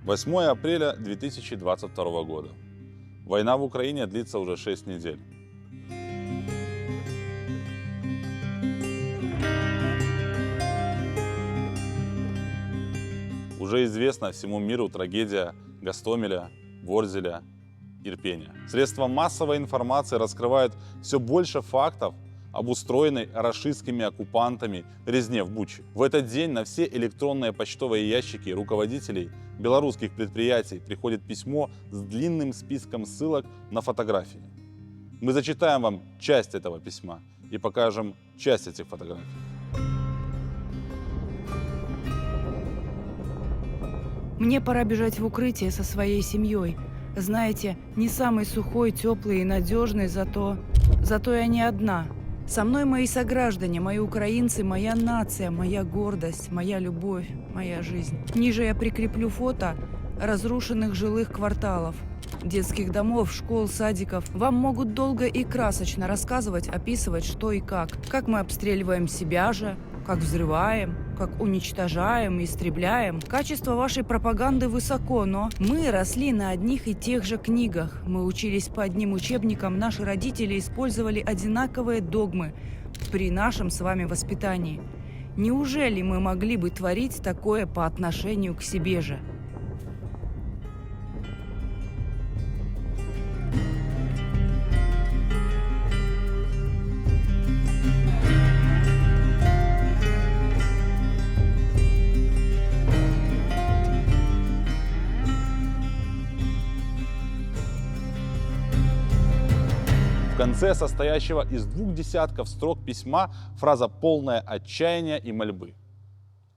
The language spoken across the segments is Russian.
8 апреля 2022 года. Война в Украине длится уже 6 недель. Уже известна всему миру трагедия Гостомеля, Ворзеля, Ирпеня. Средства массовой информации раскрывают все больше фактов об устроенной рашистскими оккупантами резне в Буче. В этот день на все электронные почтовые ящики руководителей белорусских предприятий приходит письмо с длинным списком ссылок на фотографии. Мы зачитаем вам часть этого письма и покажем часть этих фотографий. Мне пора бежать в укрытие со своей семьей. Знаете, не самый сухой, теплый и надежный, зато я не одна. Со мной мои сограждане, мои украинцы, моя нация, моя гордость, моя любовь, моя жизнь. Ниже я прикреплю фото разрушенных жилых кварталов, детских домов, школ, садиков. Вам могут долго и красочно рассказывать, описывать, что и как мы обстреливаем себя же, как взрываем, как уничтожаем и истребляем. Качество вашей пропаганды высоко, но мы росли на одних и тех же книгах. Мы учились по одним учебникам, наши родители использовали одинаковые догмы при нашем с вами воспитании. Неужели мы могли бы творить такое по отношению к себе же? В конце состоящего из 2 десятков строк письма фраза полная отчаяния и мольбы.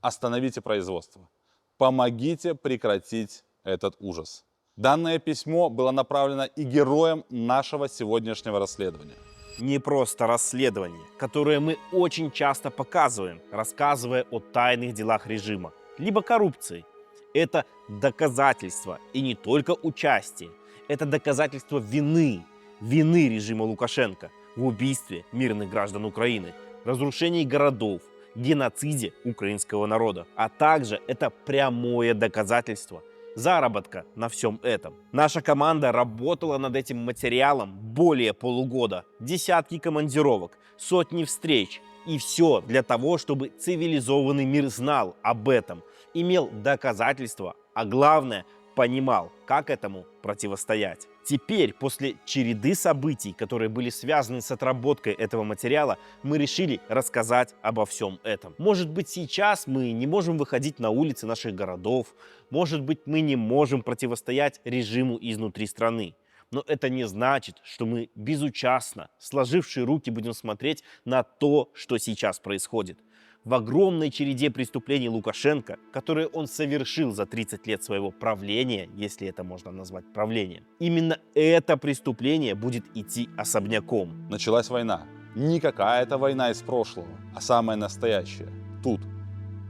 Остановите производство. Помогите прекратить этот ужас. Данное письмо было направлено и героям нашего сегодняшнего расследования. Не просто расследование, которое мы очень часто показываем, рассказывая о тайных делах режима, либо коррупции. Это доказательство, и не только участие. Это доказательство вины режима Лукашенко в убийстве мирных граждан Украины, разрушении городов, геноциде украинского народа. А также это прямое доказательство заработка на всем этом. Наша команда работала над этим материалом более полугода. Десятки командировок, сотни встреч. И все для того, чтобы цивилизованный мир знал об этом, имел доказательства, а главное, понимал, как этому противостоять. Теперь, после череды событий, которые были связаны с отработкой этого материала, мы решили рассказать обо всем этом. Может быть, сейчас мы не можем выходить на улицы наших городов, может быть, мы не можем противостоять режиму изнутри страны. Но это не значит, что мы безучастно, сложившие руки, будем смотреть на то, что сейчас происходит. В огромной череде преступлений Лукашенко, которые он совершил за 30 лет своего правления, если это можно назвать правлением, именно это преступление будет идти особняком. Началась война. Не какая-то война из прошлого, а самая настоящая. Тут,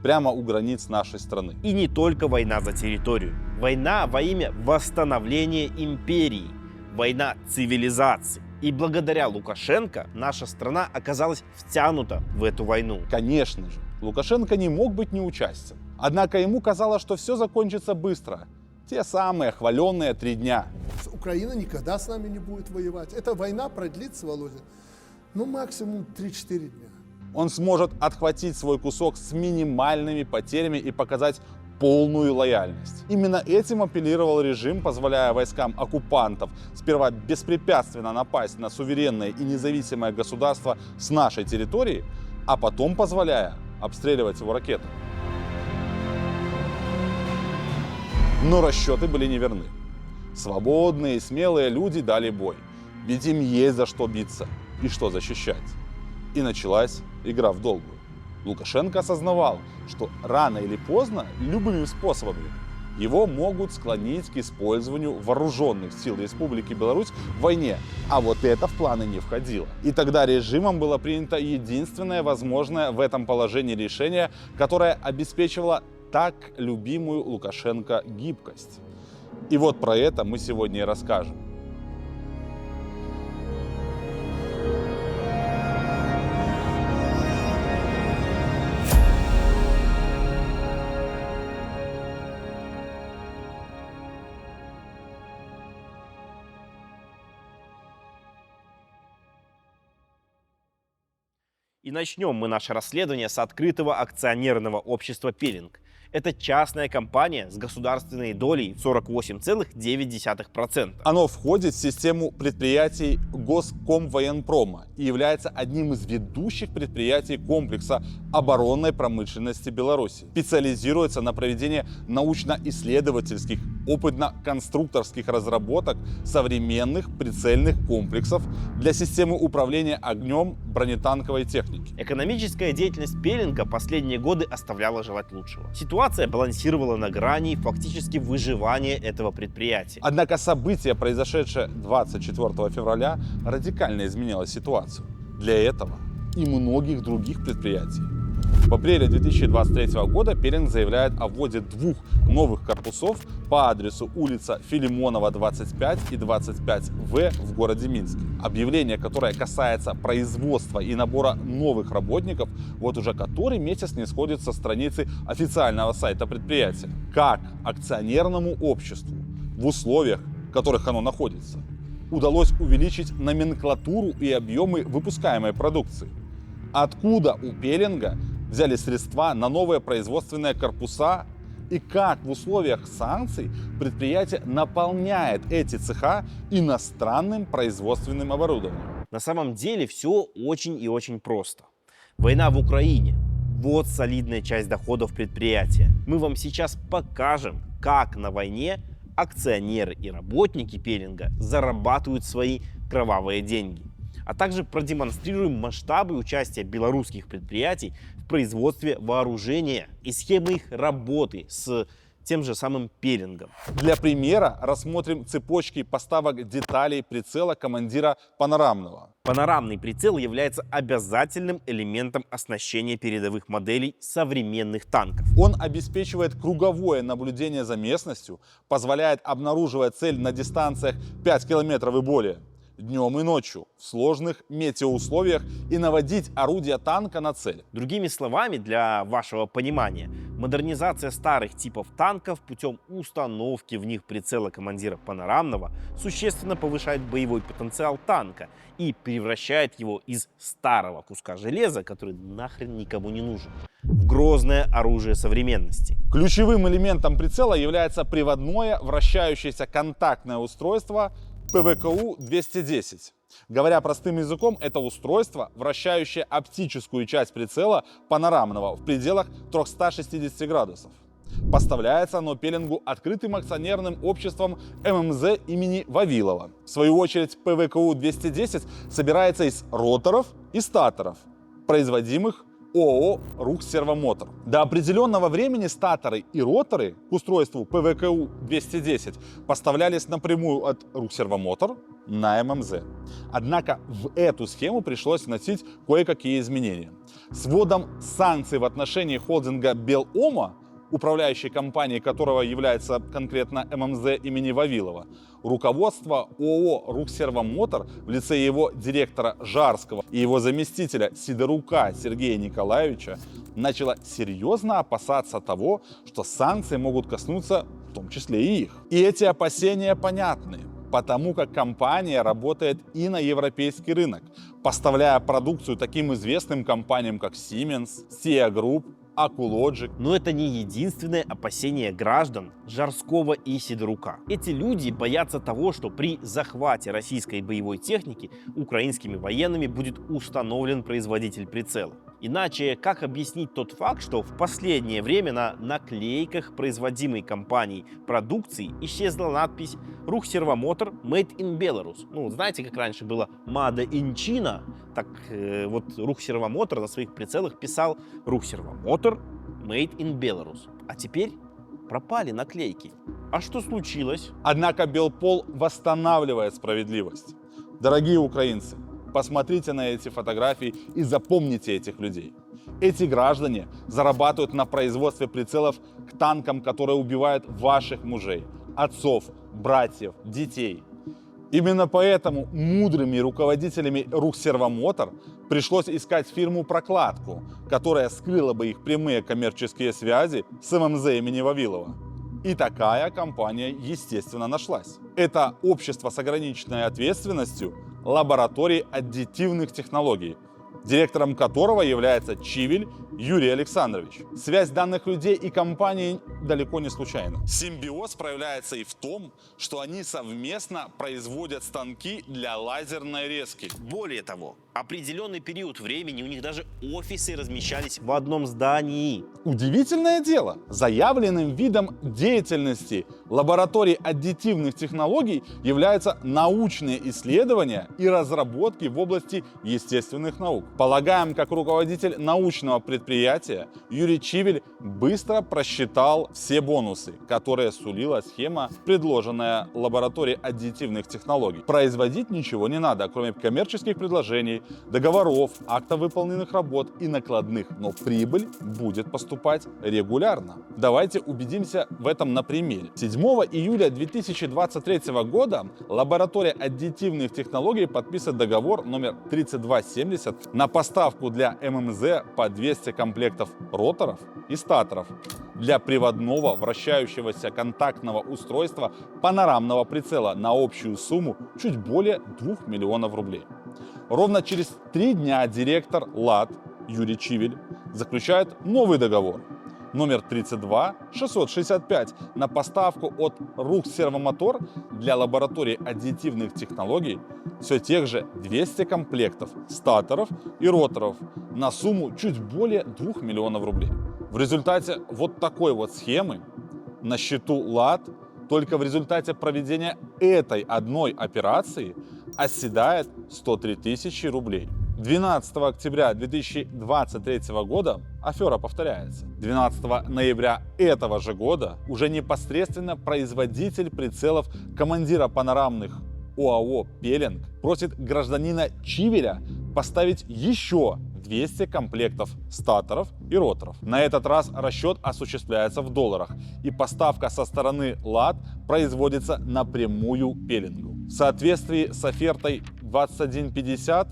прямо у границ нашей страны. И не только война за территорию. Война во имя восстановления империи. Война цивилизации. И благодаря Лукашенко наша страна оказалась втянута в эту войну. Конечно же, Лукашенко не мог быть неучастен. Однако ему казалось, что все закончится быстро. Те самые хваленные 3 дня. Украина никогда с нами не будет воевать. Эта война продлится, Володя, максимум 3-4 дня. Он сможет отхватить свой кусок с минимальными потерями и показать полную лояльность. Именно этим апеллировал режим, позволяя войскам оккупантов сперва беспрепятственно напасть на суверенное и независимое государство с нашей территории, а потом позволяя обстреливать его ракетами. Но расчеты были неверны. Свободные и смелые люди дали бой, ведь им есть за что биться и что защищать. И началась игра в долгую. Лукашенко осознавал, что рано или поздно, любыми способами, его могут склонить к использованию вооруженных сил Республики Беларусь в войне, а вот это в планы не входило. И тогда режимом было принято единственное возможное в этом положении решение, которое обеспечивало так любимую Лукашенко гибкость. И вот про это мы сегодня и расскажем. И начнем мы наше расследование с открытого акционерного общества «Пелинг». Это частная компания с государственной долей в 48,9%. Оно входит в систему предприятий Госкомвоенпрома и является одним из ведущих предприятий комплекса оборонной промышленности Беларуси. Специализируется на проведении научно-исследовательских, опытно-конструкторских разработок современных прицельных комплексов для системы управления огнем бронетанковой техники. Экономическая деятельность «Пелинга» последние годы оставляла желать лучшего. Ситуация балансировала на грани фактически выживания этого предприятия. Однако событие, произошедшее 24 февраля, радикально изменило ситуацию для этого и многих других предприятий. В апреле 2023 года «Пелинг» заявляет о вводе 2 новых корпусов по адресу улица Филимонова, 25 и 25В в городе Минске. Объявление, которое касается производства и набора новых работников, вот уже который месяц не сходит со страницы официального сайта предприятия. Как акционерному обществу в условиях, в которых оно находится, удалось увеличить номенклатуру и объемы выпускаемой продукции? Откуда у «Пелинга» взяли средства на новые производственные корпуса и как в условиях санкций предприятие наполняет эти цеха иностранным производственным оборудованием? На самом деле все очень и очень просто. Война в Украине – вот солидная часть доходов предприятия. Мы вам сейчас покажем, как на войне акционеры и работники «Пелинга» зарабатывают свои кровавые деньги. А также продемонстрируем масштабы участия белорусских предприятий в производстве вооружения и схемы их работы с тем же самым «Пелингом». Для примера рассмотрим цепочки поставок деталей прицела командира панорамного. Панорамный прицел является обязательным элементом оснащения передовых моделей современных танков. Он обеспечивает круговое наблюдение за местностью, позволяет обнаруживать цель на дистанциях 5 километров и более, днем и ночью, в сложных метеоусловиях и наводить орудие танка на цель. Другими словами, для вашего понимания, модернизация старых типов танков путем установки в них прицела командира панорамного существенно повышает боевой потенциал танка и превращает его из старого куска железа, который нахрен никому не нужен, в грозное оружие современности. Ключевым элементом прицела является приводное вращающееся контактное устройство ПВКУ-210. Говоря простым языком, это устройство, вращающее оптическую часть прицела панорамного в пределах 360 градусов. Поставляется оно «Пелингу» открытым акционерным обществом ММЗ имени Вавилова. В свою очередь, ПВКУ-210 собирается из роторов и статоров, производимых ООО «Рухсервомотор». До определенного времени статоры и роторы к устройству ПВКУ-210 поставлялись напрямую от «Рухсервомотор» на ММЗ. Однако в эту схему пришлось вносить кое-какие изменения. С вводом санкций в отношении холдинга «Беломо», управляющей компанией которого является конкретно ММЗ имени Вавилова, руководство ООО «Рухсервомотор» в лице его директора Жарского и его заместителя Сидорука Сергея Николаевича начало серьезно опасаться того, что санкции могут коснуться в том числе и их. И эти опасения понятны, потому как компания работает и на европейский рынок, поставляя продукцию таким известным компаниям, как Siemens, SIA Group, Акулоджик. Но это не единственное опасение граждан Жарского и Сидорука. Эти люди боятся того, что при захвате российской боевой техники украинскими военными будет установлен производитель прицела. Иначе как объяснить тот факт, что в последнее время на наклейках производимой компанией продукции исчезла надпись «Рухсервомотор Made in Belarus». Ну, знаете, как раньше было «Made in China», так вот Рухсервомотор на своих прицелах писал «Рухсервомотор Made in Belarus». А теперь пропали наклейки. А что случилось? Однако Белпол восстанавливает справедливость. Дорогие украинцы, посмотрите на эти фотографии и запомните этих людей. Эти граждане зарабатывают на производстве прицелов к танкам, которые убивают ваших мужей, отцов, братьев, детей. Именно поэтому мудрыми руководителями Рухсервомотор пришлось искать фирму-прокладку, которая скрыла бы их прямые коммерческие связи с ММЗ имени Вавилова. И такая компания, естественно, нашлась. Это общество с ограниченной ответственностью лаборатории аддитивных технологий, директором которого является Чивиль Юрий Александрович. Связь данных людей и компании далеко не случайна. Симбиоз проявляется и в том, что они совместно производят станки для лазерной резки. Более того, определенный период времени у них даже офисы размещались в одном здании. Удивительное дело, заявленным видом деятельности лаборатории аддитивных технологий являются научные исследования и разработки в области естественных наук. Полагаем, как руководитель научного предприятия, Юрий Чивиль быстро просчитал все бонусы, которые сулила схема, предложенная лабораторией аддитивных технологий. Производить ничего не надо, кроме коммерческих предложений, договоров, актов выполненных работ и накладных, но прибыль будет поступать регулярно. Давайте убедимся в этом на примере. 7 июля 2023 года лаборатория аддитивных технологий подписывает договор номер 3270 на поставку для ММЗ по 200 комплектов роторов и статоров для приводного вращающегося контактного устройства панорамного прицела на общую сумму чуть более 2 миллионов рублей. Ровно через 3 дня директор ЛАТ Юрий Чивиль заключает новый договор номер 32665 на поставку от РУХ Сервомотор для лаборатории аддитивных технологий все тех же 200 комплектов статоров и роторов на сумму чуть более 2 миллионов рублей. В результате вот такой вот схемы на счету ЛАТ только в результате проведения этой одной операции оседает 103 тысячи рублей. 12 октября 2023 года афера повторяется. 12 ноября этого же года уже непосредственно производитель прицелов командира панорамных ОАО «Пеленг» просит гражданина Чивиля поставить еще 200 комплектов статоров и роторов. На этот раз расчет осуществляется в долларах, и поставка со стороны ЛАТ производится напрямую Пеленгу. В соответствии с офертой 2150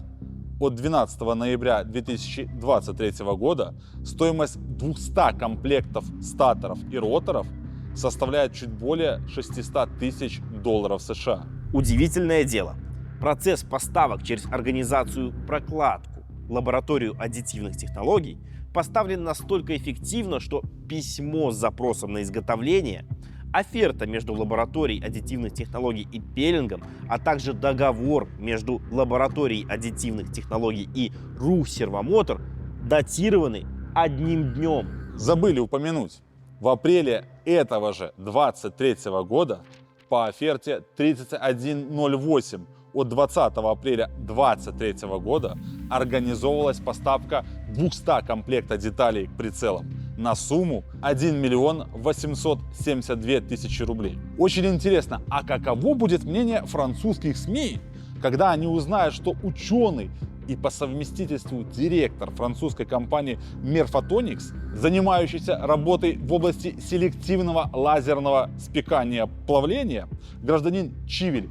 от 12 ноября 2023 года стоимость 200 комплектов статоров и роторов составляет чуть более 600 тысяч долларов США. Удивительное дело. Процесс поставок через организацию «Прокладку» лабораторию аддитивных технологий поставлен настолько эффективно, что письмо с запросом на изготовление, оферта между лабораторией аддитивных технологий и Пеленгом, а также договор между лабораторией аддитивных технологий и РУХ Сервомотор датированы одним днем. Забыли упомянуть, в апреле этого же 23 года по оферте 3108 от 20 апреля 2023 года организовывалась поставка 200 комплекта деталей к прицелам на сумму 1 миллион 872 тысячи рублей. Очень интересно, а каково будет мнение французских СМИ, когда они узнают, что ученый и по совместительству директор французской компании Merphotonics, занимающийся работой в области селективного лазерного спекания плавления, гражданин Чивиль,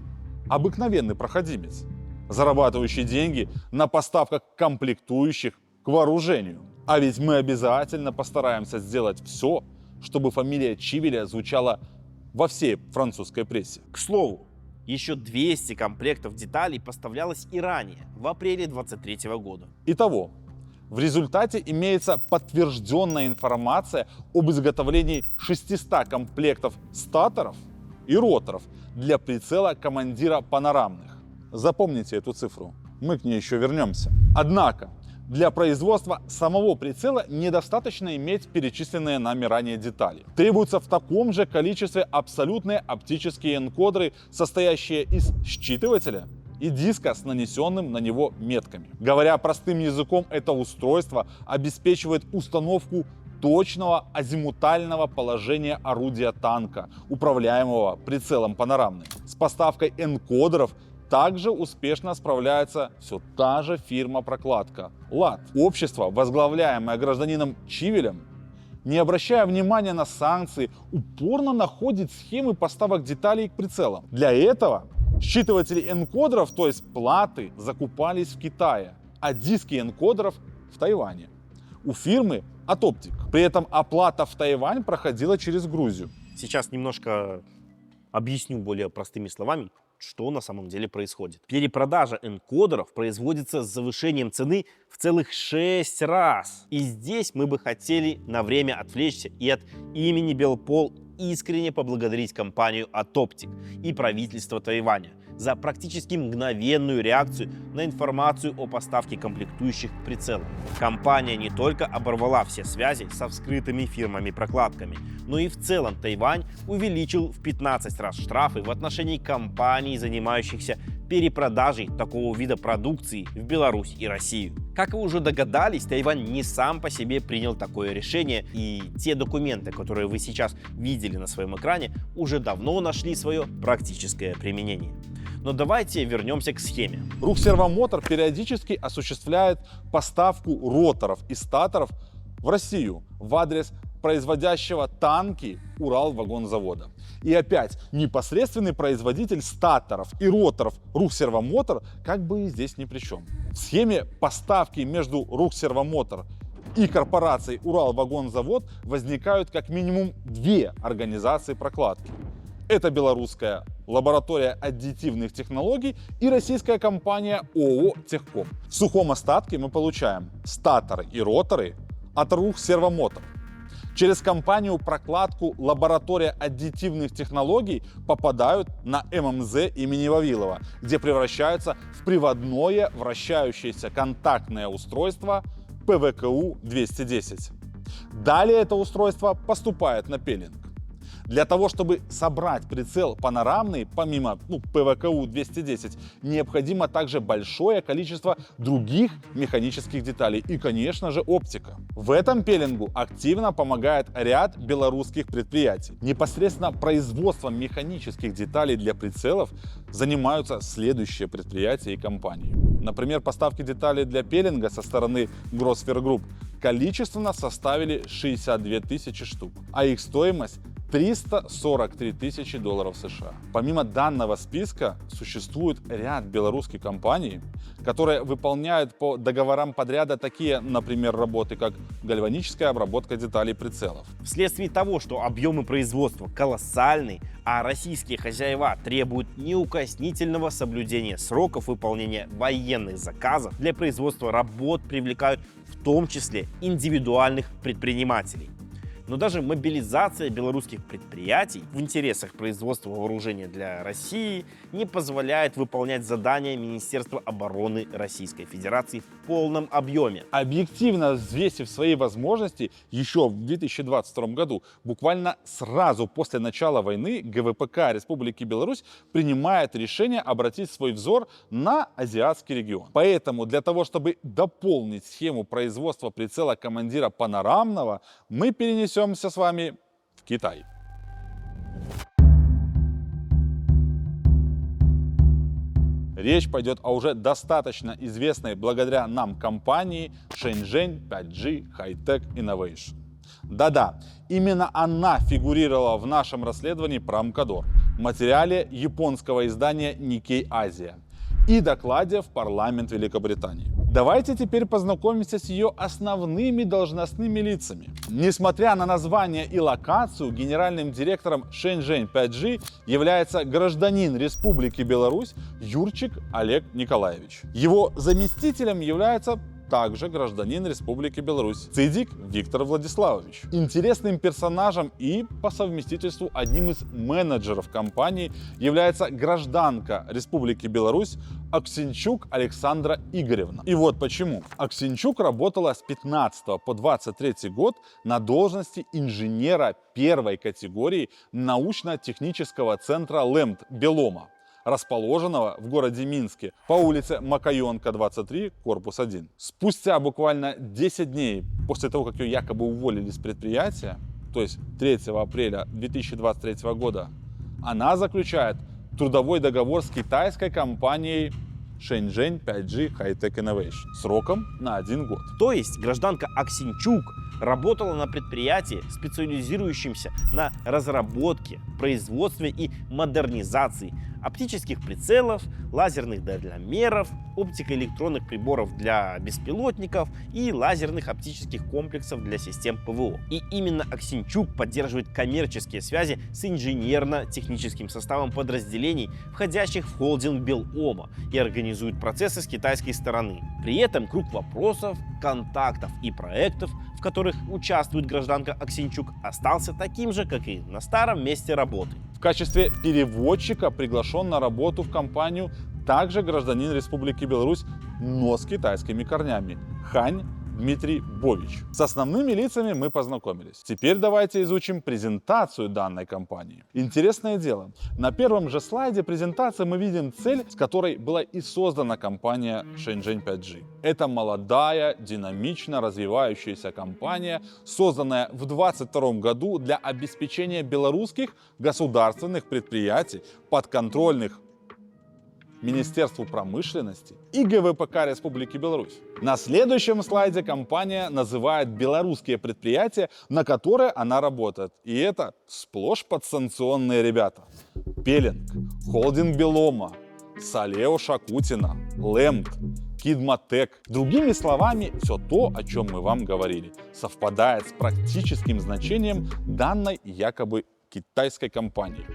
обыкновенный проходимец, зарабатывающий деньги на поставках комплектующих к вооружению. А ведь мы обязательно постараемся сделать все, чтобы фамилия Чивиля звучала во всей французской прессе. К слову, еще 200 комплектов деталей поставлялось и ранее, в апреле 2023 года. Итого, в результате имеется подтвержденная информация об изготовлении 600 комплектов статоров и роторов для прицела командира панорамных. Запомните эту цифру, мы к ней еще вернемся. Однако, для производства самого прицела недостаточно иметь перечисленные нами ранее детали. Требуются в таком же количестве абсолютные оптические энкодеры, состоящие из считывателя и диска с нанесенным на него метками. Говоря простым языком, это устройство обеспечивает установку точного азимутального положения орудия танка, управляемого прицелом панорамным. С поставкой энкодеров также успешно справляется все та же фирма «Прокладка» ЛАТ. Общество, возглавляемое гражданином Чивилем, не обращая внимания на санкции, упорно находит схемы поставок деталей к прицелам. Для этого считыватели энкодеров, то есть платы, закупались в Китае, а диски энкодеров в Тайване. У фирмы Atoptic. При этом оплата в Тайвань проходила через Грузию. Сейчас немножко объясню более простыми словами, что на самом деле происходит. Перепродажа энкодеров производится с завышением цены в целых 6 раз. И здесь мы бы хотели на время отвлечься и от имени Белпол искренне поблагодарить компанию Atoptic и правительство Тайваня за практически мгновенную реакцию на информацию о поставке комплектующих к прицелам. Компания не только оборвала все связи со вскрытыми фирмами-прокладками, но и в целом Тайвань увеличил в 15 раз штрафы в отношении компаний, занимающихся перепродажей такого вида продукции в Беларусь и Россию. Как вы уже догадались, Тайвань не сам по себе принял такое решение, и те документы, которые вы сейчас видели на своем экране, уже давно нашли свое практическое применение. Но давайте вернемся к схеме. Рухсервомотор периодически осуществляет поставку роторов и статоров в Россию в адрес производящего танки Уралвагонзавода. И опять, непосредственный производитель статоров и роторов Рухсервомотор как бы и здесь ни при чем. В схеме поставки между Рухсервомотор и корпорацией Уралвагонзавод возникают как минимум две организации прокладки. Это белорусская лаборатория аддитивных технологий и российская компания ООО «Техком». В сухом остатке мы получаем статоры и роторы от Рухсервомотор. Через компанию-прокладку лаборатория аддитивных технологий попадают на ММЗ имени Вавилова, где превращаются в приводное вращающееся контактное устройство ПВКУ-210. Далее это устройство поступает на пеленг. Для того, чтобы собрать прицел панорамный, помимо ПВКУ-210, необходимо также большое количество других механических деталей и, конечно же, оптика. В этом пеленгу активно помогает ряд белорусских предприятий. Непосредственно производством механических деталей для прицелов занимаются следующие предприятия и компании. Например, поставки деталей для пеленга со стороны Grosvenor Group количественно составили 62 тысячи штук, а их стоимость $343 тысячи США. Помимо данного списка существует ряд белорусских компаний, которые выполняют по договорам подряда такие, например, работы, как гальваническая обработка деталей прицелов. Вследствие того, что объемы производства колоссальны, а российские хозяева требуют неукоснительного соблюдения сроков выполнения военных заказов, для производства работ привлекают в том числе индивидуальных предпринимателей. Но даже мобилизация белорусских предприятий в интересах производства вооружения для России не позволяет выполнять задания Министерства обороны Российской Федерации в полном объеме. Объективно взвесив свои возможности, еще в 2022 году, буквально сразу после начала войны, ГВПК Республики Беларусь принимает решение обратить свой взор на азиатский регион. Поэтому для того, чтобы дополнить схему производства прицела командира панорамного, мы перенесемся с вами в Китай. Речь пойдет о уже достаточно известной благодаря нам компании Shenzhen 5G High-Tech Innovation. Да-да, именно она фигурировала в нашем расследовании про Амкадор, материале японского издания Nikkei Asia и докладе в парламент Великобритании. Давайте теперь познакомимся с ее основными должностными лицами. Несмотря на название и локацию, генеральным директором Shenzhen 5G является гражданин Республики Беларусь Юрчик Олег Николаевич. Его заместителем является также гражданин Республики Беларусь Цидик Виктор Владиславович. Интересным персонажем и по совместительству одним из менеджеров компании является гражданка Республики Беларусь Аксенчук Александра Игоревна. И вот почему. Аксенчук работала с 15 по 23 год на должности инженера первой категории научно-технического центра ЛЭМТ Белома, расположенного в городе Минске по улице Макаенко, 23, корпус 1. Спустя буквально 10 дней после того, как ее якобы уволили с предприятия, то есть 3 апреля 2023 года, она заключает трудовой договор с китайской компанией Shenzhen 5G High-Tech Innovation сроком на 1 год. То есть гражданка Аксенчук работала на предприятии, специализирующемся на разработке, производстве и модернизации оптических прицелов, лазерных дальномеров, оптико-электронных приборов для беспилотников и лазерных оптических комплексов для систем ПВО. И именно Аксенчук поддерживает коммерческие связи с инженерно-техническим составом подразделений, входящих в холдинг Белома, и организует процессы с китайской стороны. При этом круг вопросов, контактов и проектов, в которых участвует гражданка Аксенчук, остался таким же, как и на старом месте работы. В качестве переводчика приглашен на работу в компанию также гражданин Республики Беларусь, но с китайскими корнями – Хань Дмитрий Бович. С основными лицами мы познакомились. Теперь давайте изучим презентацию данной компании. Интересное дело, на первом же слайде презентации мы видим цель, с которой была и создана компания Shenzhen 5G. Это молодая, динамично развивающаяся компания, созданная в 2022 году для обеспечения белорусских государственных предприятий, подконтрольных Министерству промышленности и ГВПК Республики Беларусь. На следующем слайде компания называет белорусские предприятия, на которые она работает. И это сплошь подсанкционные ребята. Пеленг, холдинг Белома, Салео Шакутина, Лэмд, Кидматек. Другими словами, все то, о чем мы вам говорили, совпадает с практическим значением данной якобы китайской компании.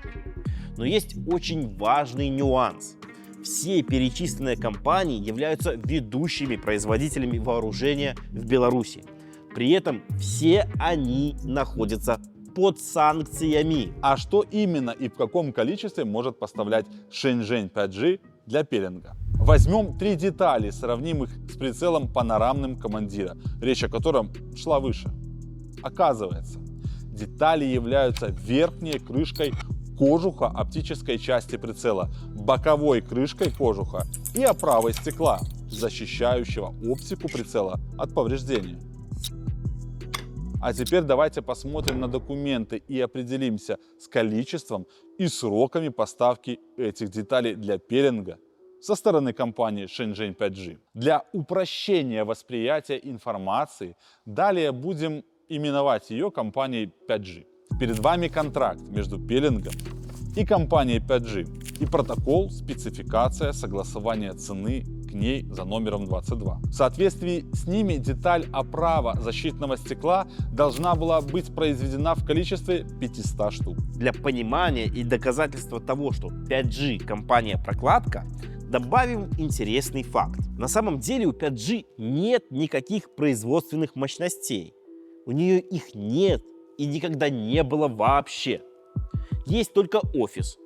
Но есть очень важный нюанс. Все перечисленные компании являются ведущими производителями вооружения в Беларуси. При этом все они находятся под санкциями. А что именно и в каком количестве может поставлять Shenzhen 5G для пеленга? Возьмем 3 детали, сравним их с прицелом панорамным командира, речь о котором шла выше. Оказывается, детали являются верхней крышкой кожуха оптической части прицела, боковой крышкой кожуха и оправой стекла, защищающего оптику прицела от повреждения. А теперь давайте посмотрим на документы и определимся с количеством и сроками поставки этих деталей для пеленга со стороны компании Shenzhen 5G. Для упрощения восприятия информации далее будем именовать ее компанией 5G. Перед вами контракт между пеленгом и компанией 5G и протокол, спецификация, согласование цены к ней за номером 22. В соответствии с ними деталь оправа защитного стекла должна была быть произведена в количестве 500 штук. Для понимания и доказательства того, что 5G компания прокладка, добавим интересный факт. На самом деле у 5G нет никаких производственных мощностей. У нее их нет и никогда не было вообще. Есть только офис.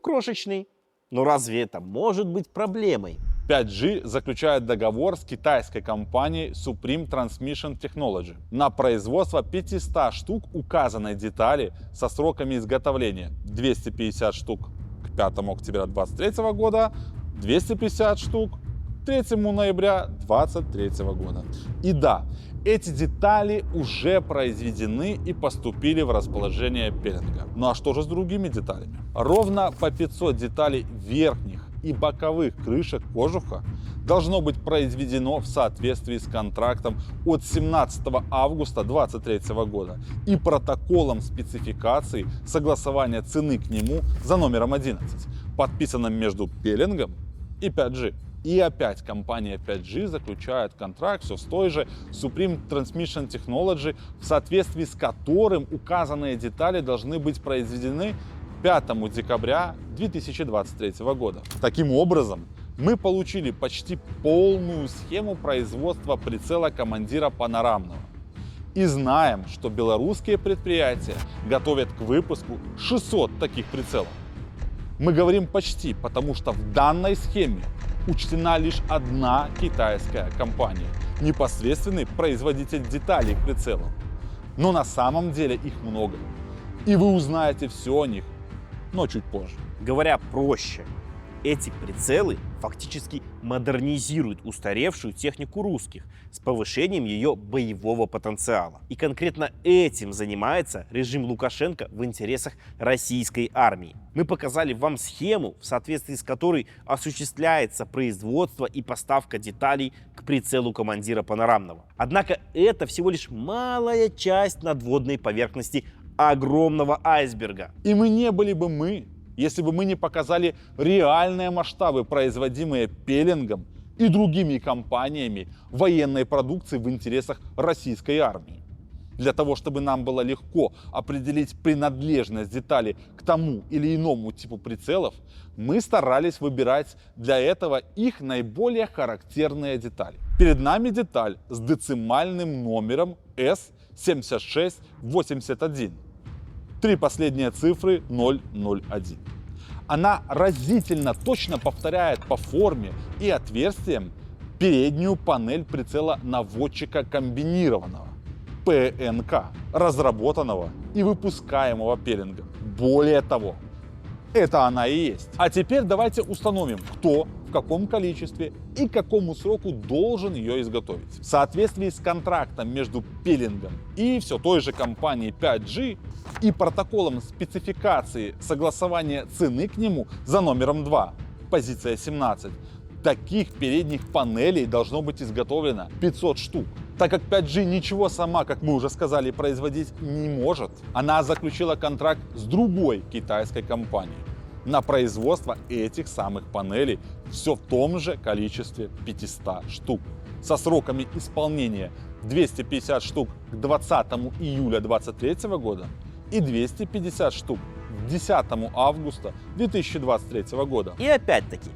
Крошечный. Но разве это может быть проблемой? 5G заключает договор с китайской компанией Supreme Transmission Technology на производство 500 штук указанной детали со сроками изготовления 250 штук к 5 октября 2023 года, 250 штук к 3 ноября 2023 года. И да, эти детали уже произведены и поступили в расположение пеленга. Ну а что же с другими деталями? Ровно по 500 деталей верхних и боковых крышек кожуха должно быть произведено в соответствии с контрактом от 17 августа 2023 года и протоколом спецификации согласования цены к нему за номером 11, подписанным между пеленгом и 5G. И опять компания 5G заключает контракт все с той же Supreme Transmission Technology, в соответствии с которым указанные детали должны быть произведены 5 декабря 2023 года. Таким образом, мы получили почти полную схему производства прицела командира панорамного. И знаем, что белорусские предприятия готовят к выпуску 600 таких прицелов. Мы говорим почти, потому что в данной схеме учтена лишь одна китайская компания, непосредственный производитель деталей к прицелам. Но на самом деле их много. И вы узнаете все о них, но чуть позже. Говоря проще, эти прицелы фактически модернизируют устаревшую технику русских с повышением ее боевого потенциала. И конкретно этим занимается режим Лукашенко в интересах российской армии. Мы показали вам схему, в соответствии с которой осуществляется производство и поставка деталей к прицелу командира панорамного. Однако это всего лишь малая часть надводной поверхности огромного айсберга. И мы не были бы мы, если бы мы не показали реальные масштабы, производимые Пеллингом и другими компаниями военной продукции в интересах российской армии. Для того, чтобы нам было легко определить принадлежность деталей к тому или иному типу прицелов, мы старались выбирать для этого их наиболее характерные детали. Перед нами деталь с децимальным номером S7681. 3 последние цифры 001. Она разительно точно повторяет по форме и отверстиям переднюю панель прицела наводчика комбинированного ПНК, разработанного и выпускаемого Пеллингом. Более того, это она и есть. А теперь давайте установим, кто, в каком количестве и к какому сроку должен ее изготовить. В соответствии с контрактом между Пеллингом и все той же компанией 5G и протоколом спецификации согласования цены к нему за номером 2, позиция 17, таких передних панелей должно быть изготовлено 500 штук. Так как 5G ничего сама, как мы уже сказали, производить не может, она заключила контракт с другой китайской компанией на производство этих самых панелей все в том же количестве 500 штук. Со сроками исполнения 250 штук к 20 июля 2023 года и 250 штук к 10 августа 2023 года. И опять-таки,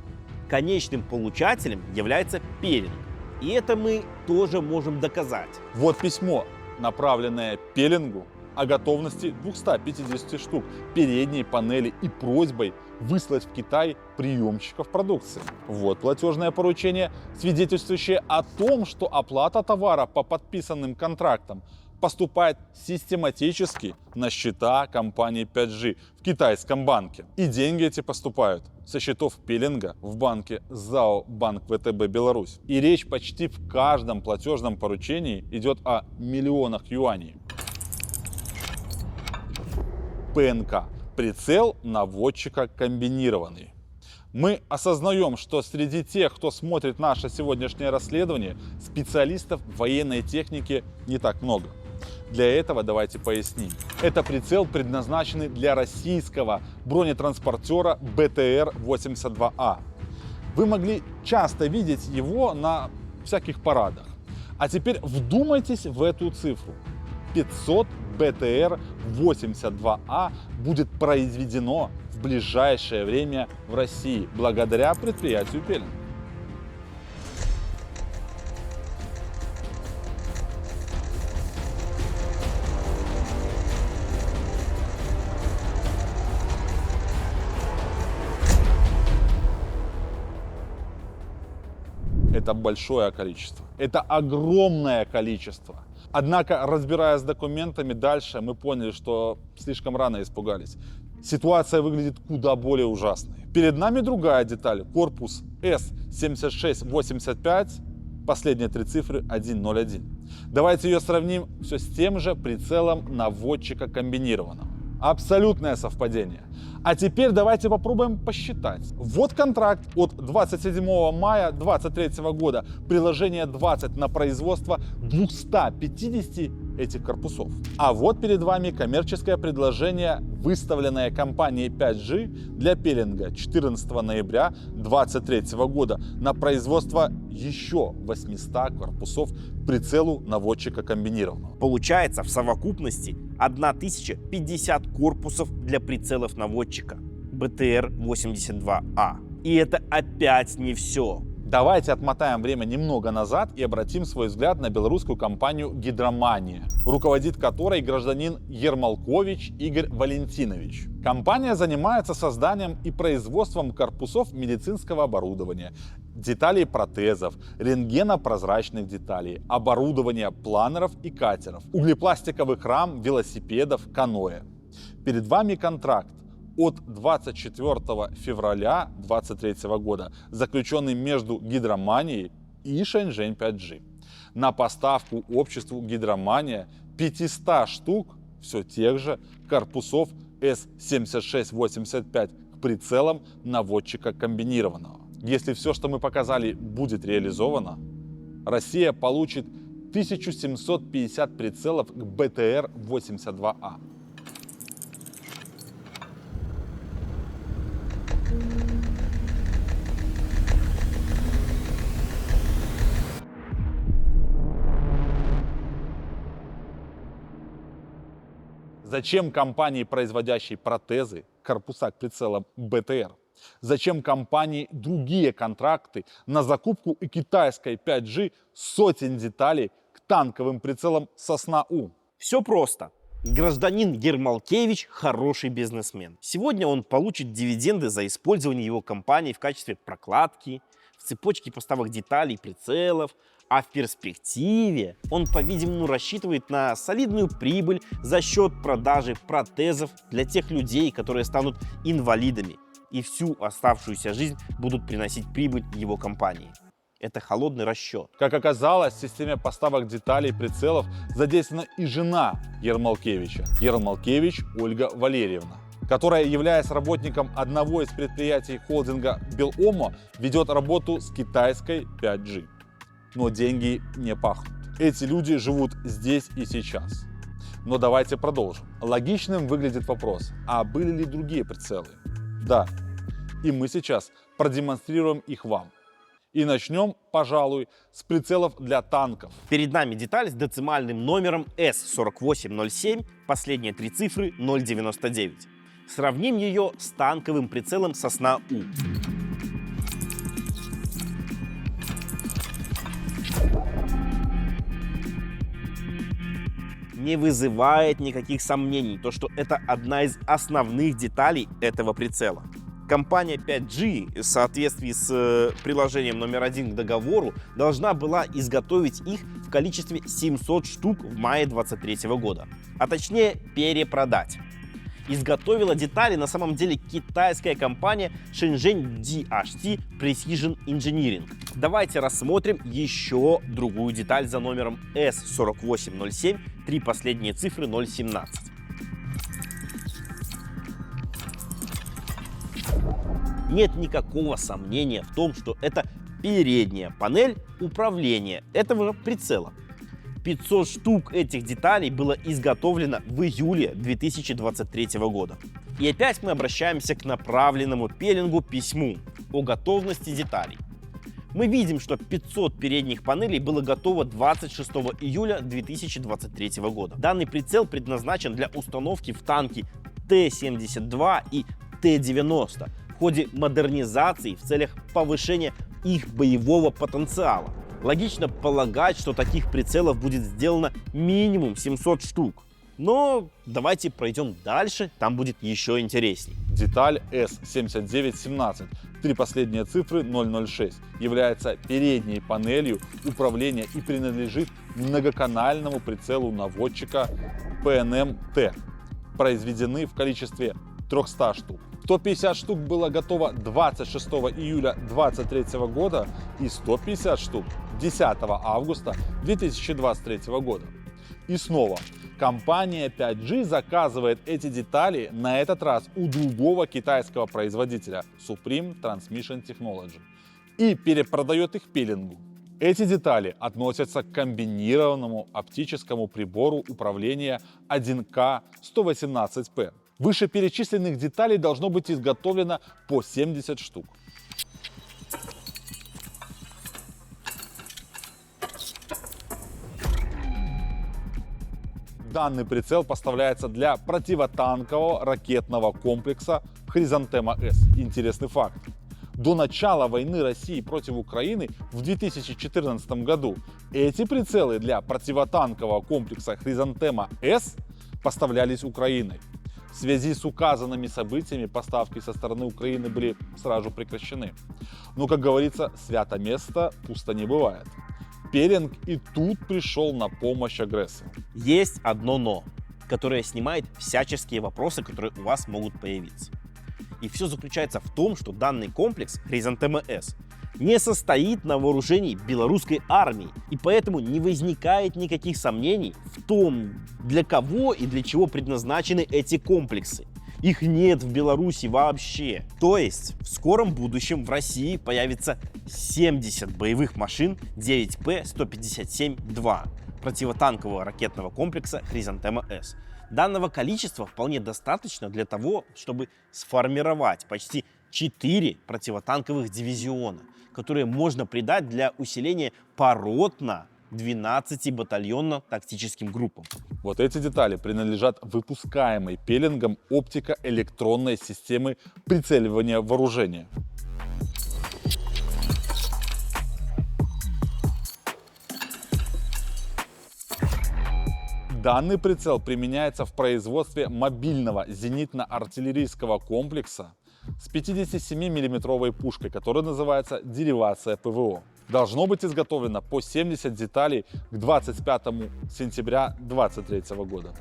конечным получателем является Пеллинг. И это мы тоже можем доказать. Вот письмо, направленное Пеллингу о готовности 250 штук передней панели и просьбой выслать в Китай приемщиков продукции. Вот платежное поручение, свидетельствующее о том, что оплата товара по подписанным контрактам поступает систематически на счета компании 5G в китайском банке. И деньги эти поступают со счетов Пеллинга в банке ЗАО Банк ВТБ Беларусь. И речь почти в каждом платежном поручении идет о миллионах юаней. ПНК. Прицел наводчика комбинированный. Мы осознаем, что среди тех, кто смотрит наше сегодняшнее расследование, специалистов в военной технике не так много. Для этого давайте поясним. Это прицел, предназначенный для российского бронетранспортера БТР-82А. Вы могли часто видеть его на всяких парадах. А теперь вдумайтесь в эту цифру. 500 БТР-82А будет произведено в ближайшее время в России благодаря предприятию Пеллинг. Это большое количество. Это огромное количество. Однако, разбираясь с документами дальше, мы поняли, что слишком рано испугались. Ситуация выглядит куда более ужасной. Перед нами другая деталь. Корпус S7685, последние 3 цифры 101. Давайте ее сравним все с тем же прицелом наводчика комбинированного. Абсолютное совпадение. А теперь давайте попробуем посчитать. Вот контракт от 27 мая 2023 года. Приложение 20 на производство 250 этих корпусов. А вот перед вами коммерческое предложение, выставленное компанией 5G для Пеллинга 14 ноября 2023 года на производство еще 800 корпусов прицелу наводчика комбинированного. Получается в совокупности 1050 корпусов для прицелов наводчика БТР-82А. И это опять не все. Давайте отмотаем время немного назад и обратим свой взгляд на белорусскую компанию «Гидромания», руководит которой гражданин Ермолкович Игорь Валентинович. Компания занимается созданием и производством корпусов медицинского оборудования, деталей протезов, рентгенопрозрачных деталей, оборудования планеров и катеров, углепластиковых рам, велосипедов, каноэ. Перед вами контракт от 24 февраля 2023 года, заключенный между Гидроманией и Шэньчжэнь 5G. На поставку обществу Гидромания 500 штук все тех же корпусов S7685 к прицелам наводчика комбинированного. Если все, что мы показали, будет реализовано, Россия получит 1750 прицелов к БТР-82А. Зачем компании, производящей протезы, корпуса к прицелам БТР? Зачем компании другие контракты на закупку и китайской 5G сотен деталей к танковым прицелам Сосна-У? Все просто. Гражданин Ермолкевич хороший бизнесмен. Сегодня он получит дивиденды за использование его компании в качестве прокладки, в цепочке поставок деталей, прицелов, а в перспективе он, по-видимому, рассчитывает на солидную прибыль за счет продажи протезов для тех людей, которые станут инвалидами и всю оставшуюся жизнь будут приносить прибыль его компании. Это холодный расчет. Как оказалось, в системе поставок деталей прицелов задействована и жена Ермолкевича, Ермолкевич Ольга Валерьевна, которая, являясь работником одного из предприятий холдинга Беломо, ведет работу с китайской 5G. Но деньги не пахнут. Эти люди живут здесь и сейчас. Но давайте продолжим. Логичным выглядит вопрос, а были ли другие прицелы? Да, и мы сейчас продемонстрируем их вам. И начнем, пожалуй, с прицелов для танков. Перед нами деталь с децимальным номером S4807, последние три цифры 099. Сравним ее с танковым прицелом Сосна-У. Не вызывает никаких сомнений то, что это одна из основных деталей этого прицела. Компания 5G в соответствии с приложением номер 1 к договору должна была изготовить их в количестве 700 штук в мае 2023 года, а точнее перепродать. Изготовила детали на самом деле китайская компания Shenzhen DHT Precision Engineering. Давайте рассмотрим еще другую деталь за номером S4807, три последние цифры 017. Нет никакого сомнения в том, что это передняя панель управления этого прицела. 500 штук этих деталей было изготовлено в июле 2023 года. И опять мы обращаемся к направленному пеллингу письму о готовности деталей. Мы видим, что 500 передних панелей было готово 26 июля 2023 года. Данный прицел предназначен для установки в танки Т-72 и Т-90 в ходе модернизации в целях повышения их боевого потенциала. Логично полагать, что таких прицелов будет сделано минимум 700 штук. Но давайте пройдем дальше, там будет еще интересней. Деталь S7917, три последние цифры 006, является передней панелью управления и принадлежит многоканальному прицелу наводчика PNM-T. Произведены в количестве 300 штук. 150 штук было готово 26 июля 2023 года и 150 штук 10 августа 2023 года. И снова, компания 5G заказывает эти детали на этот раз у другого китайского производителя Supreme Transmission Technology и перепродает их пеллингу. Эти детали относятся к комбинированному оптическому прибору управления 1К118П. Вышеперечисленных деталей должно быть изготовлено по 70 штук. Данный прицел поставляется для противотанкового ракетного комплекса Хризантема-С. Интересный факт. До начала войны России против Украины в 2014 году эти прицелы для противотанкового комплекса Хризантема-С поставлялись Украиной. В связи с указанными событиями поставки со стороны Украины были сразу прекращены. Но, как говорится, свято место пусто не бывает. Пеллинг и тут пришел на помощь агрессору. Есть одно «но», которое снимает всяческие вопросы, которые у вас могут появиться. И все заключается в том, что данный комплекс Хризантема-С не состоит на вооружении белорусской армии, и поэтому не возникает никаких сомнений в том, для кого и для чего предназначены эти комплексы. Их нет в Беларуси вообще. То есть в скором будущем в России появится 70 боевых машин 9П-157-2 противотанкового ракетного комплекса Хризантема-С. Данного количества вполне достаточно для того, чтобы сформировать почти 4 противотанковых дивизиона, которые можно придать для усиления поротно 12 батальонно-тактическим группам. Вот эти детали принадлежат выпускаемой Пеллингом оптико-электронной системы прицеливания вооружения. Данный прицел применяется в производстве мобильного зенитно-артиллерийского комплекса с 57 миллиметровой пушкой, которая называется деривация ПВО. Должно быть изготовлено по 70 деталей к 25 сентября 2023 года.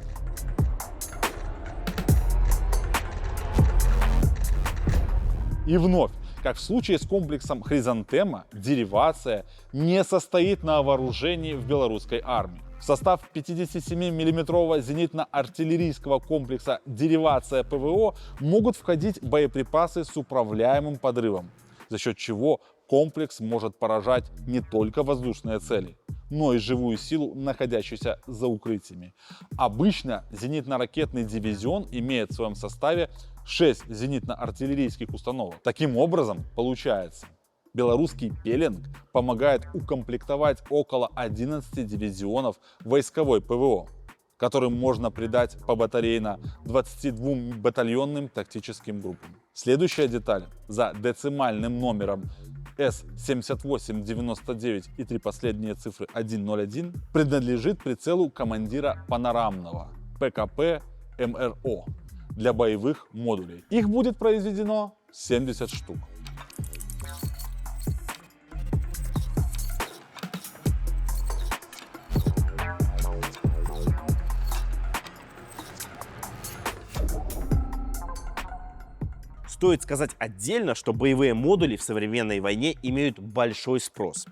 И вновь, как в случае с комплексом «Хризантема», деривация не состоит на вооружении в белорусской армии. В состав 57-мм зенитно-артиллерийского комплекса «Деривация ПВО» могут входить боеприпасы с управляемым подрывом, за счет чего комплекс может поражать не только воздушные цели, но и живую силу, находящуюся за укрытиями. Обычно зенитно-ракетный дивизион имеет в своем составе 6 зенитно-артиллерийских установок. Таким образом, получается, белорусский Пеллинг помогает укомплектовать около 11 дивизионов войсковой ПВО, которым можно придать по батарейно 22 батальонным тактическим группам. Следующая деталь за децимальным номером S7899 и 3 последние цифры 101 принадлежит прицелу командира панорамного ПКП МРО для боевых модулей. Их будет произведено 70 штук. Стоит сказать отдельно, что боевые модули в современной войне имеют большой спрос.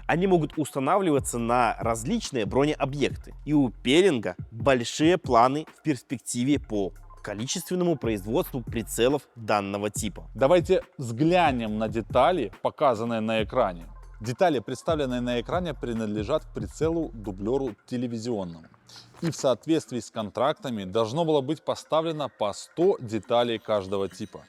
Они могут устанавливаться на различные бронеобъекты. И у Пеллинга большие планы в перспективе по количественному производству прицелов данного типа. Давайте взглянем на детали, показанные на экране. Детали, представленные на экране, принадлежат к прицелу-дублеру телевизионному. И в соответствии с контрактами должно было быть поставлено по 100 деталей каждого типа.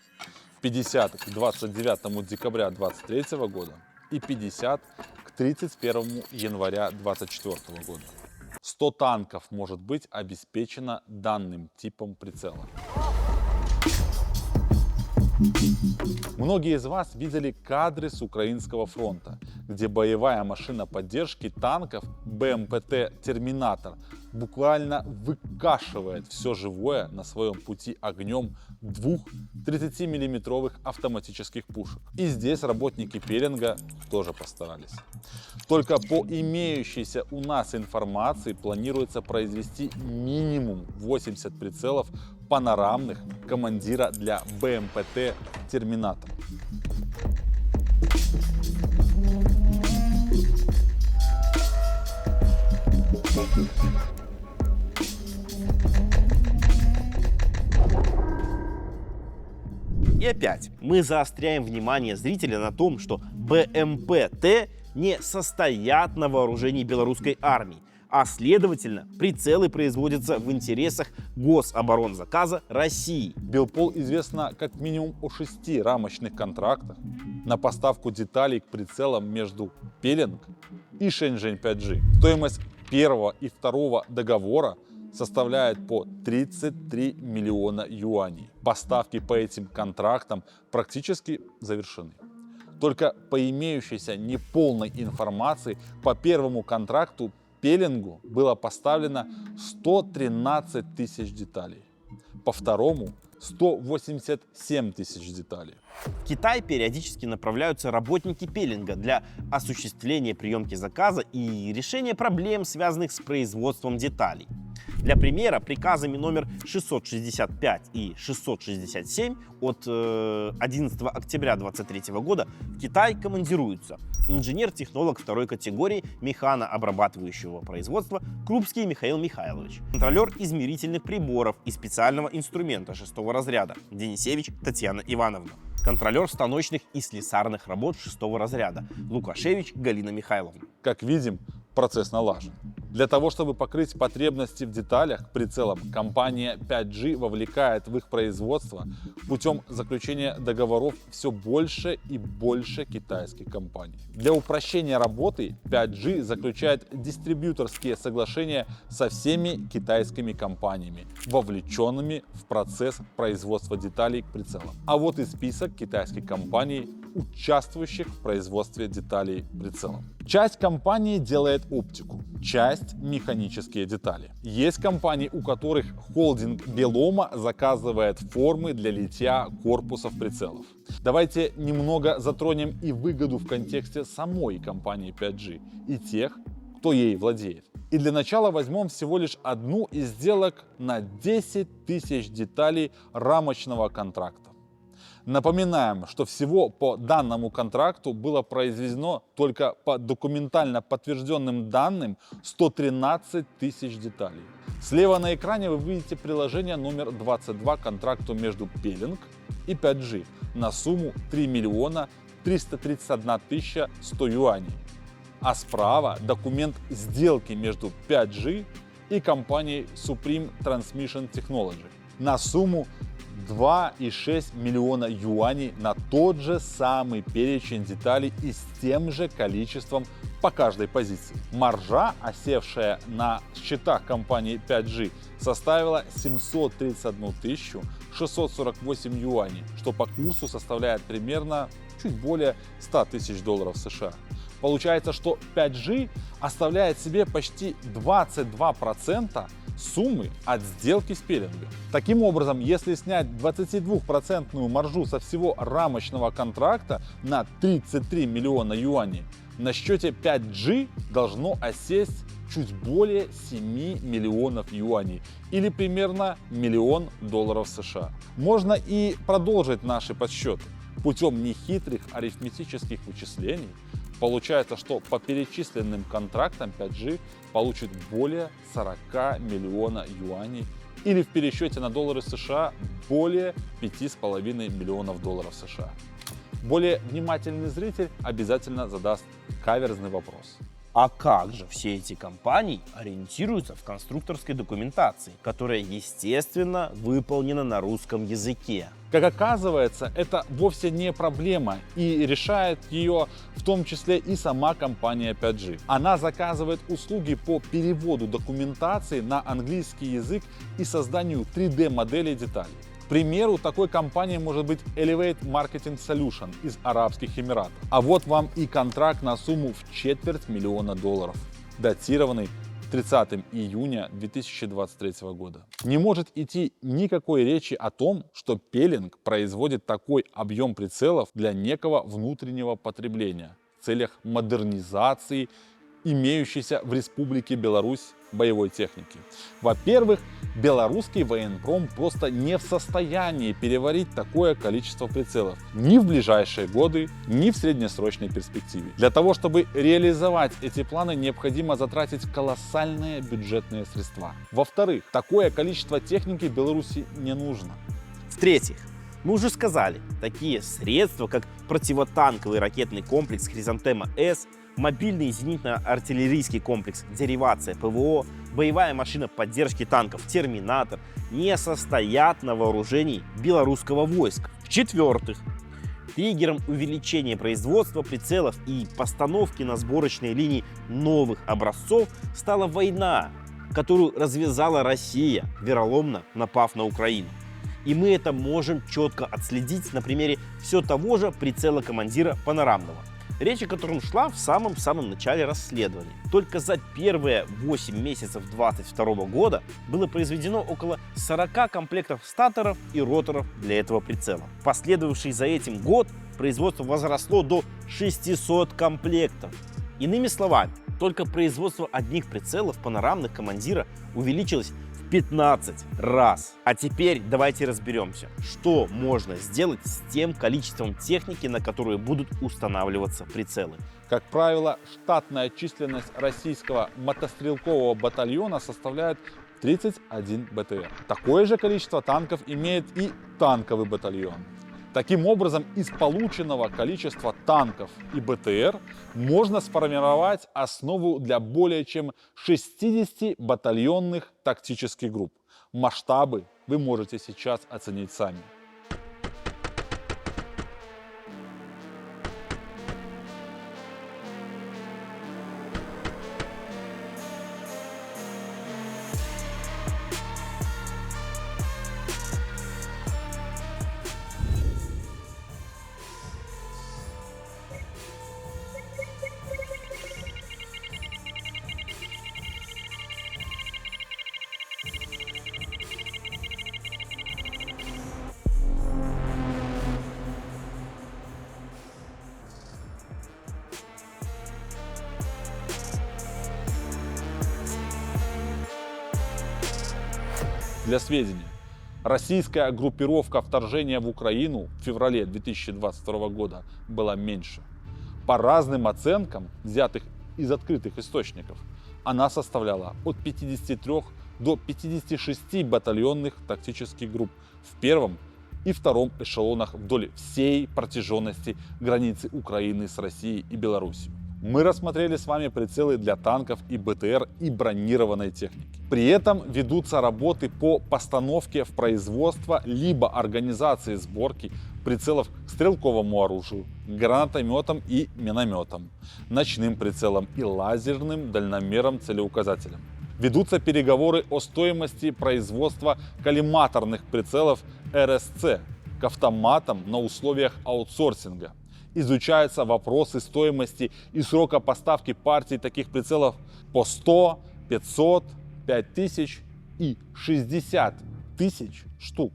50 к 29 декабря 2023 года и 50 к 31 января 2024 года. 100 танков может быть обеспечено данным типом прицела. Многие из вас видели кадры с украинского фронта, где боевая машина поддержки танков БМПТ «Терминатор» буквально выкашивает все живое на своем пути огнем двух 30-миллиметровых автоматических пушек. И здесь работники Пеллинга тоже постарались. Только по имеющейся у нас информации планируется произвести минимум 80 прицелов панорамных командира для БМПТ «Терминатор». И опять мы заостряем внимание зрителя на том, что БМПТ не состоят на вооружении белорусской армии, а следовательно прицелы производятся в интересах Гособоронзаказа России. Белпол известно как минимум о 6 рамочных контрактах на поставку деталей к прицелам между Пеллинг и Шэньчжэнь 5G. Стоимость первого и второго договора составляет по 33 миллиона юаней. Поставки по этим контрактам практически завершены. Только по имеющейся неполной информации по первому контракту Пеллингу было поставлено 113 тысяч деталей, по второму 187 тысяч деталей. В Китай периодически направляются работники Пеллинга для осуществления приемки заказа и решения проблем, связанных с производством деталей. Для примера, приказами номер 665 и 667 от 11 октября 2023 года в Китай командируются инженер-технолог второй категории механообрабатывающего производства Крупский Михаил Михайлович, контролер измерительных приборов и специального инструмента 6 разряда Денисевич Татьяна Ивановна, контролер станочных и слесарных работ 6 разряда Лукашевич Галина Михайловна. Как видим, процесс налажен. Для того, чтобы покрыть потребности в деталях прицелам, компания 5G вовлекает в их производство путем заключения договоров все больше и больше китайских компаний. Для упрощения работы 5G заключает дистрибьюторские соглашения со всеми китайскими компаниями, вовлеченными в процесс производства деталей к прицелам. А вот и список китайских компаний, участвующих в производстве деталей прицелам. Часть компаний делает оптику, часть механические детали. Есть компании, у которых холдинг Белома заказывает формы для литья корпусов прицелов. Давайте немного затронем и выгоду в контексте самой компании 5G и тех, кто ей владеет. И для начала возьмем всего лишь одну из сделок на 10 тысяч деталей рамочного контракта. Напоминаем, что всего по данному контракту было произведено только по документально подтвержденным данным 113 тысяч деталей. Слева на экране вы видите приложение номер 22 к контракту между Пелинг и 5G на сумму 3 миллиона 331 тысяча 100 юаней. А справа документ сделки между 5G и компанией Supreme Transmission Technology на сумму 2,6 миллиона юаней на тот же самый перечень деталей и с тем же количеством по каждой позиции. Маржа, осевшая на счетах компании 5G, составила 731 648 юаней, что по курсу составляет примерно чуть более 100 тысяч долларов США. Получается, что 5G оставляет себе почти 22% суммы от сделки с Пелингом. Таким образом, если снять 22% маржу со всего рамочного контракта на 33 миллиона юаней, на счете 5G должно осесть чуть более 7 миллионов юаней или примерно $1 миллион США. Можно и продолжить наши подсчеты. Путем нехитрых арифметических вычислений получается, что по перечисленным контрактам 5G получит более 40 миллиона юаней или в пересчете на доллары США более 5,5 миллионов долларов США. Более внимательный зритель обязательно задаст каверзный вопрос. А как же все эти компании ориентируются в конструкторской документации, которая, естественно, выполнена на русском языке? Как оказывается, это вовсе не проблема, и решает ее в том числе и сама компания 5G. Она заказывает услуги по переводу документации на английский язык и созданию 3D-моделей деталей. К примеру, такой компанией может быть Elevate Marketing Solution из Арабских Эмиратов. А вот вам и контракт на сумму в $250 000, датированный 30 июня 2023 года. Не может идти никакой речи о том, что Пелинг производит такой объем прицелов для некого внутреннего потребления в целях модернизации имеющейся в Республике Беларусь боевой техники. Во-первых, белорусский военпром просто не в состоянии переварить такое количество прицелов ни в ближайшие годы, ни в среднесрочной перспективе. Для того, чтобы реализовать эти планы, необходимо затратить колоссальные бюджетные средства. Во-вторых, такое количество техники Беларуси не нужно. В-третьих, мы уже сказали, такие средства, как противотанковый ракетный комплекс «Хризантема-С», мобильный зенитно-артиллерийский комплекс «Деривация ПВО», боевая машина поддержки танков «Терминатор» не состоят на вооружении белорусского войска. В-четвертых, триггером увеличения производства прицелов и постановки на сборочной линии новых образцов стала война, которую развязала Россия, вероломно напав на Украину. И мы это можем четко отследить на примере все того же прицела командира панорамного, речь о котором шла в самом начале расследования. Только за первые 8 месяцев 2022 года было произведено около 40 комплектов статоров и роторов для этого прицела. Последовавший за этим год производство возросло до 600 комплектов. Иными словами, только производство одних прицелов панорамных командира увеличилось в 15 раз. А теперь давайте разберемся, что можно сделать с тем количеством техники, на которую будут устанавливаться прицелы. Как правило, штатная численность российского мотострелкового батальона составляет 31 БТР. Такое же количество танков имеет и танковый батальон. Таким образом, из полученного количества танков и БТР можно сформировать основу для более чем 60 батальонных тактических групп. Масштабы вы можете сейчас оценить сами. Для сведения, российская группировка вторжения в Украину в феврале 2022 года была меньше. По разным оценкам, взятых из открытых источников, она составляла от 53 до 56 батальонных тактических групп в первом и втором эшелонах вдоль всей протяженности границы Украины с Россией и Белоруссией. Мы рассмотрели с вами прицелы для танков и БТР и бронированной техники. При этом ведутся работы по постановке в производство либо организации сборки прицелов к стрелковому оружию, гранатометам и минометам, ночным прицелам и лазерным дальномерам-целеуказателям. Ведутся переговоры о стоимости производства коллиматорных прицелов РСЦ к автоматам на условиях аутсорсинга. Изучаются вопросы стоимости и срока поставки партий таких прицелов по 100, 500, 5000 и 60 тысяч штук.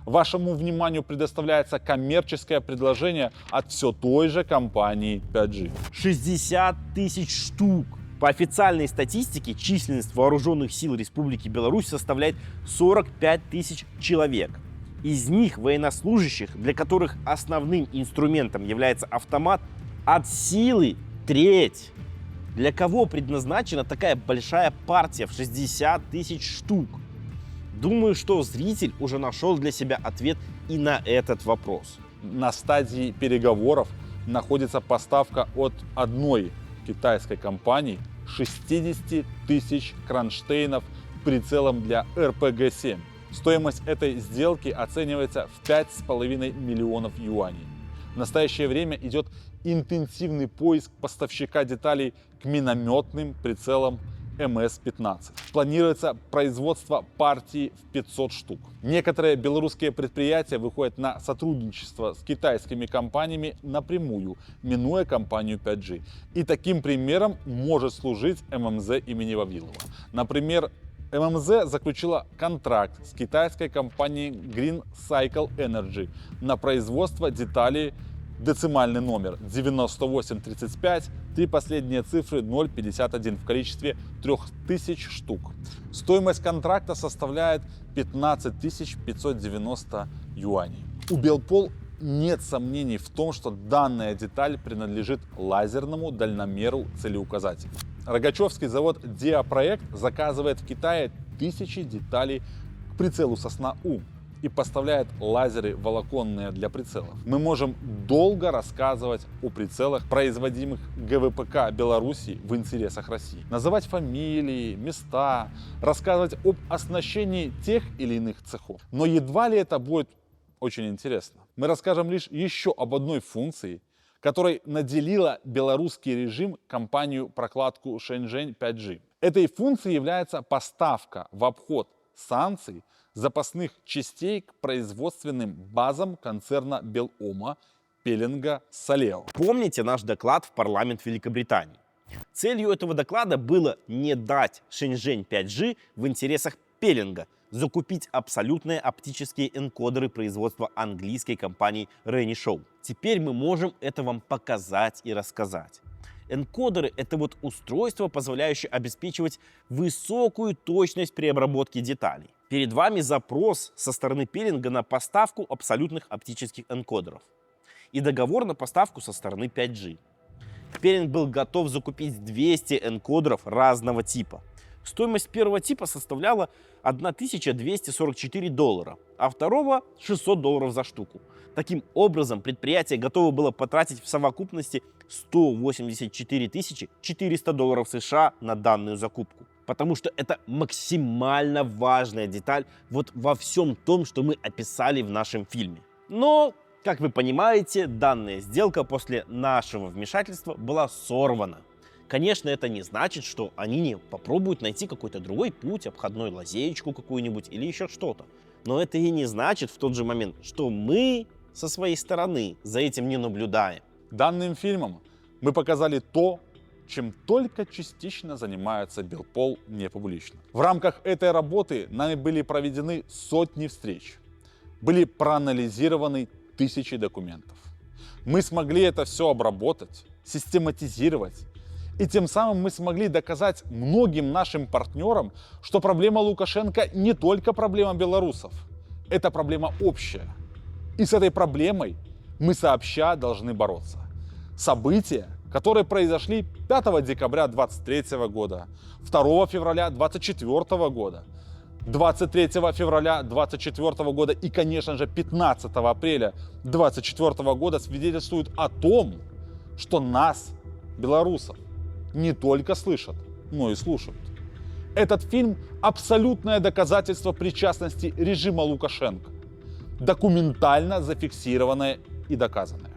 Вашему вниманию предоставляется коммерческое предложение от все той же компании 5G. 60 тысяч штук. По официальной статистике, численность вооруженных сил Республики Беларусь составляет 45 тысяч человек. Из них военнослужащих, для которых основным инструментом является автомат, от силы треть. Для кого предназначена такая большая партия в 60 тысяч штук? Думаю, что зритель уже нашел для себя ответ и на этот вопрос. На стадии переговоров находится поставка от одной китайской компании 60 тысяч кронштейнов прицелом для РПГ-7. Стоимость этой сделки оценивается в 5,5 миллионов юаней. В настоящее время идет интенсивный поиск поставщика деталей к минометным прицелам МС-15. Планируется производство партии в 500 штук. Некоторые белорусские предприятия выходят на сотрудничество с китайскими компаниями напрямую, минуя компанию 5G. И таким примером может служить ММЗ имени Вавилова. Например, ММЗ заключила контракт с китайской компанией Green Cycle Energy на производство деталей децимальный номер 9835, три последние цифры 051 в количестве 3000 штук. Стоимость контракта составляет 15 590 юаней. У Белпол нет сомнений в том, что данная деталь принадлежит лазерному дальномеру целеуказателя. Рогачевский завод Диапроект заказывает в Китае тысячи деталей к прицелу Сосна-У и поставляет лазеры волоконные для прицелов. Мы можем долго рассказывать о прицелах, производимых ГВПК Беларуси в интересах России. Называть фамилии, места, рассказывать об оснащении тех или иных цехов. Но едва ли это будет очень интересно. Мы расскажем лишь еще об одной функции, которой наделила белорусский режим компанию-прокладку Шэньчжэнь 5G. Этой функцией является поставка в обход санкций запасных частей к производственным базам концерна Белома, Пеленга, Солео. Помните наш доклад в парламент Великобритании? Целью этого доклада было не дать Шэньчжэнь 5G в интересах Пеленга закупить абсолютные оптические энкодеры производства английской компании Renishaw. Теперь мы можем это вам показать и рассказать. Энкодеры — это вот устройство, позволяющее обеспечивать высокую точность при обработке деталей. Перед вами запрос со стороны Пеленга на поставку абсолютных оптических энкодеров и договор на поставку со стороны 5G. Пелинг был готов закупить 200 энкодеров разного типа. Стоимость первого типа составляла $1244, а второго $600 за штуку. Таким образом, предприятие готово было потратить в совокупности $184 400 США на данную закупку. Потому что это максимально важная деталь вот во всем том, что мы описали в нашем фильме. Но, как вы понимаете, данная сделка после нашего вмешательства была сорвана. Конечно, это не значит, что они не попробуют найти какой-то другой путь, обходной лазеечку какую-нибудь или еще что-то. Но это и не значит в тот же момент, что мы со своей стороны за этим не наблюдаем. Данным фильмом мы показали то, чем только частично занимается Белпол не публично. В рамках этой работы нами были проведены сотни встреч, были проанализированы тысячи документов. Мы смогли это все обработать, систематизировать, и тем самым мы смогли доказать многим нашим партнерам, что проблема Лукашенко не только проблема белорусов, это проблема общая. И с этой проблемой мы сообща должны бороться. События, которые произошли 5 декабря 2023 года, 2 февраля 2024 года, 23 февраля 2024 года и, конечно же, 15 апреля 2024 года свидетельствуют о том, что нас, белорусов, не только слышат, но и слушают. Этот фильм – абсолютное доказательство причастности режима Лукашенко, документально зафиксированное и доказанное.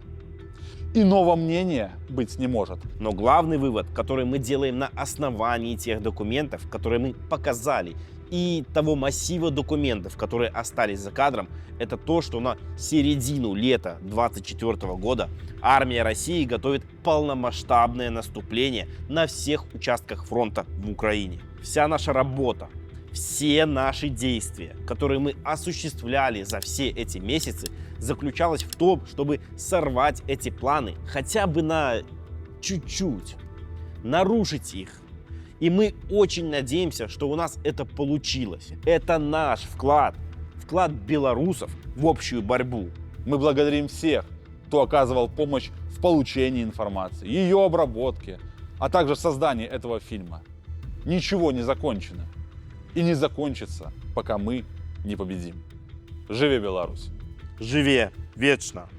Иного мнения быть не может. Но главный вывод, который мы делаем на основании тех документов, которые мы показали, и того массива документов, которые остались за кадром, это то, что на середину лета 2024 года армия России готовит полномасштабное наступление на всех участках фронта в Украине. Вся наша работа, все наши действия, которые мы осуществляли за все эти месяцы, заключалась в том, чтобы сорвать эти планы хотя бы на чуть-чуть, нарушить их. И мы очень надеемся, что у нас это получилось. Это наш вклад, вклад белорусов в общую борьбу. Мы благодарим всех, кто оказывал помощь в получении информации, ее обработке, а также в создании этого фильма. Ничего не закончено и не закончится, пока мы не победим. Живи Беларусь! Живе вечно!